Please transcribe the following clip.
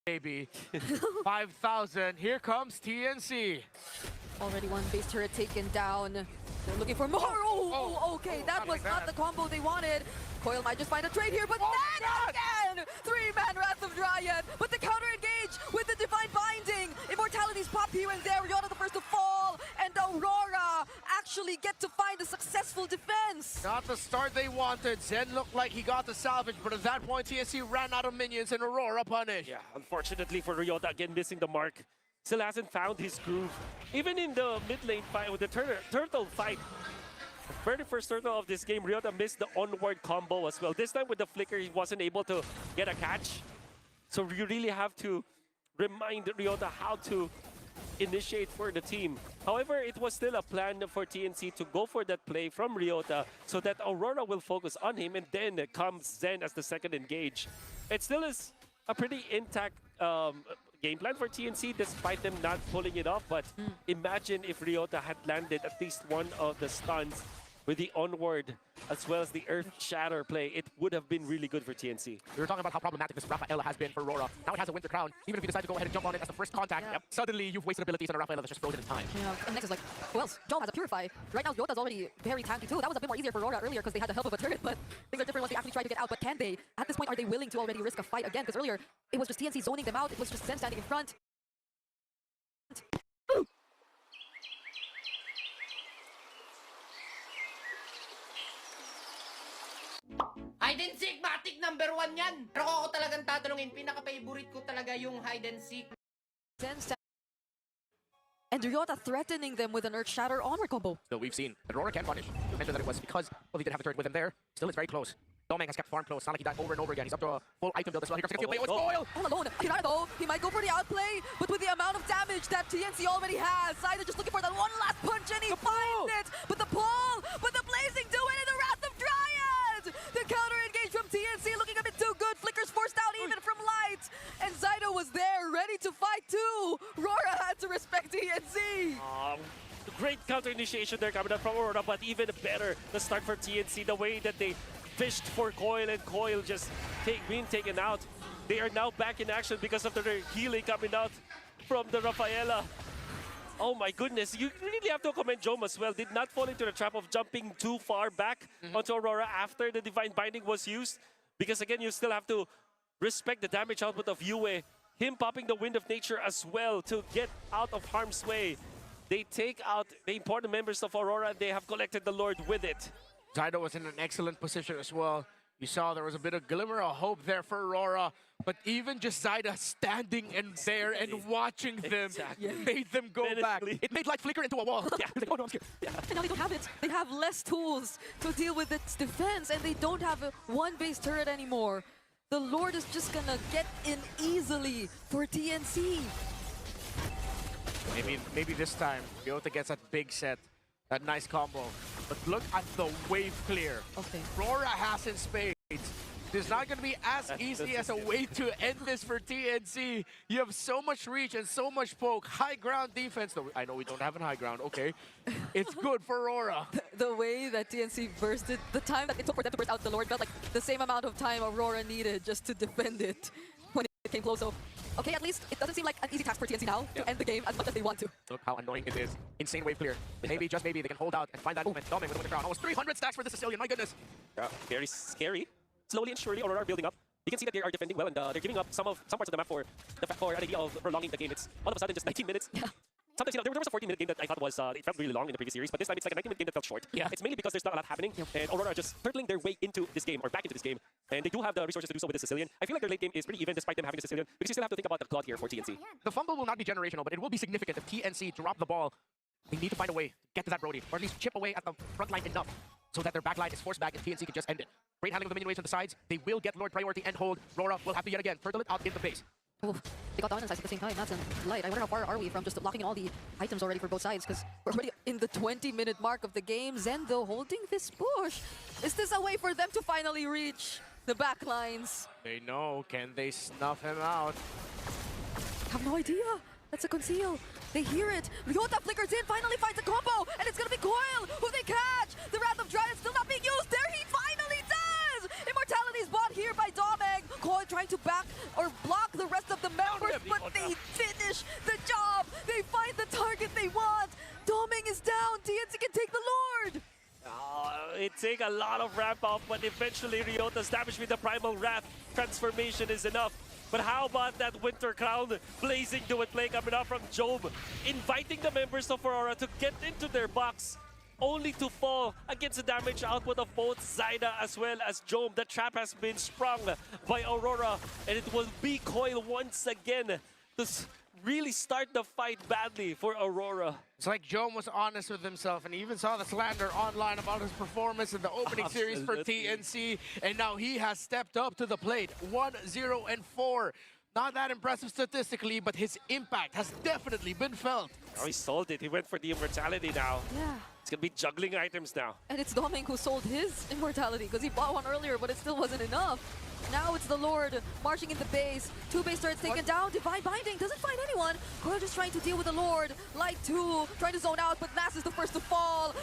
baby. 5,000. Here comes TNC. Already one base turret taken down. They're looking for more. Okay, that was not the combo they wanted. Coil might just find a trade here, but then again! 3-man Wrath of Dryad, but the counter engage with the Divine Binding. Immortalities pop here and there. Riota the first to fall, and Aurora actually get to find a successful defense. Not the start they wanted. Zen looked like he got the salvage, but at that point, TNC ran out of minions and Aurora punished. Yeah, unfortunately for Riota, again missing the mark. Still hasn't found his groove. Even in the mid lane fight with the turtle fight, the very first turtle of this game, Riota missed the onward combo as well. This time with the flicker, he wasn't able to get a catch. So you really have to remind Riota how to initiate for the team. However, it was still a plan for TNC to go for that play from Riota so that Aurora will focus on him, and then comes Zen as the second engage. It still is a pretty intact game plan for TNC despite them not pulling it off, but imagine if Riota had landed at least one of the stuns with the onward as well as the Earth Shatter play. It would have been really good for TNC. We were talking about how problematic this Rafaela has been for Aurora. Now it has a Winter Crown. Even if you decide to go ahead and jump on it as the first contact, suddenly you've wasted abilities on a Rafaela that's just frozen in time. Yeah, and next is like, who else? Jom has a Purify. Right now, Ryota's already very tanky too. That was a bit more easier for Aurora earlier because they had the help of a turret, but things are different once they actually try to get out. But can they? At this point, are they willing to already risk a fight again? Because earlier, it was just TNC zoning them out. It was just Zen standing in front. Hide and seek, matik number 1 yan. Pero ako talagang tatanungin, pinaka-favorite ko talaga yung hide and seek. And Riota threatening them with an Earth Shatter onward combo. So we've seen that Aurora can punish. You mentioned that it was because he didn't have the turret with him there. Still, it's very close. Domeng has kept farm close. It's not like he died over and over again. He's up to a full item build as well. Here comes the play. Oh, it's Coil! All alone. Kirara though, he might go for the outplay, but with the amount of damage that TNC already has, Saida just looking for that one last punch and he finds it. But the pull, but the blazing do it in the Wrath of Dryad! The counter engage from TNC looking a bit too good. Flicker's forced out even from Light. And Zydo was there, ready to fight too. RORA had to respect TNC. Great counter initiation there coming up from Aurora, but even better the start for TNC, the way that they fished for Coil and Coil just being taken out. They are now back in action because of their healing coming out from the Rafaela. Oh my goodness, you really have to commend Jom as well. Did not fall into the trap of jumping too far back onto Aurora after the Divine Binding was used. Because again, you still have to respect the damage output of Yue. Him popping the Wind of Nature as well to get out of harm's way. They take out the important members of Aurora. They have collected the Lord with it. Zydo was in an excellent position as well. You saw there was a bit of glimmer of hope there for Aurora, but even just Zyda standing and there and watching them made them go back. It made Light flicker into a wall. Like, oh no, I'm scared. And now they don't have it. They have less tools to deal with its defense, and they don't have a one base turret anymore. The Lord is just gonna get in easily for TNC. Maybe this time, Riota gets that big set, that nice combo. But look at the wave clear. Okay. RORA has in spades. It's not going to be as easy as a way to end this for TNC. You have so much reach and so much poke. High ground defense. Though I know we don't have a high ground. Okay. It's good for RORA. The way that TNC bursted, the time that it took for them to burst out the Lord felt like the same amount of time Aurora needed just to defend it when it came close. So, okay, at least it doesn't seem like an easy task for TNC now to end the game as much as they want to. Look how annoying it is. Insane wave clear. Maybe, just maybe, they can hold out and find that movement. Doming with the Winter Crown. Almost 300 stacks for the Sicilian. My goodness. Yeah, very scary. Slowly and surely, Aurora are building up. You can see that they are defending well, and they're giving up some parts of the map for an idea of prolonging the game. It's all of a sudden just 19 minutes. Sometimes, you know, there was a 40-minute game that I thought was, it felt really long in the previous series, but this time it's like a 19-minute game that felt short. It's mainly because there's not a lot happening, and Aurora are just turtling their way into this game, or back into this game, and they do have the resources to do so with the Sicilian. I feel like their late game is pretty even despite them having the Sicilian, because you still have to think about the Claude here for TNC. The fumble will not be generational, but it will be significant if TNC drop the ball. They need to find a way to get to that Brody, or at least chip away at the front line enough so that their back line is forced back and TNC can just end it. Great handling of the minion waves on the sides. They will get Lord priority and hold. RORA will have to yet again turtle it out in the base. Oh, they got dominance at the same time. That's a Light. I wonder how far are we from just locking in all the items already for both sides, because we're already in the 20-minute mark of the game. Zen, though, holding this push. Is this a way for them to finally reach the back lines? They know. Can they snuff him out? I have no idea. That's a conceal. They hear it. Riota flickers in, finally finds a combo, and it's gonna be Coil who they catch. The Wrath of Dryad still not being used. There he finally does! Immortality is bought here by Domeng. Coil trying to back or block the rest of the Mount They finish the job. They find the target they want. Doming is down. TNC can take the Lord. It take a lot of ramp up, but eventually Ryota's damage with the Primal Wrath transformation is enough. But how about that Winter Crown blazing do it play coming out from Job, inviting the members of Aurora to get into their box, only to fall against the damage output of both Zaida as well as Job. The trap has been sprung by Aurora, and it will be Coil once again to really start the fight badly for Aurora. It's like Joe was honest with himself, and he even saw the slander online about his performance in the opening series for TNC, and now he has stepped up to the plate. 1-0-4. Not that impressive statistically, but his impact has definitely been felt. Oh, he sold it. He went for the immortality now. Yeah. It's gonna be juggling items now. And it's Doming who sold his immortality because he bought one earlier, but it still wasn't enough. Now it's the Lord marching in the base. 2 base turrets taken down. Divine Binding doesn't find anyone. Coil just trying to deal with the Lord. Light 2 trying to zone out, but Nass is the first to fall.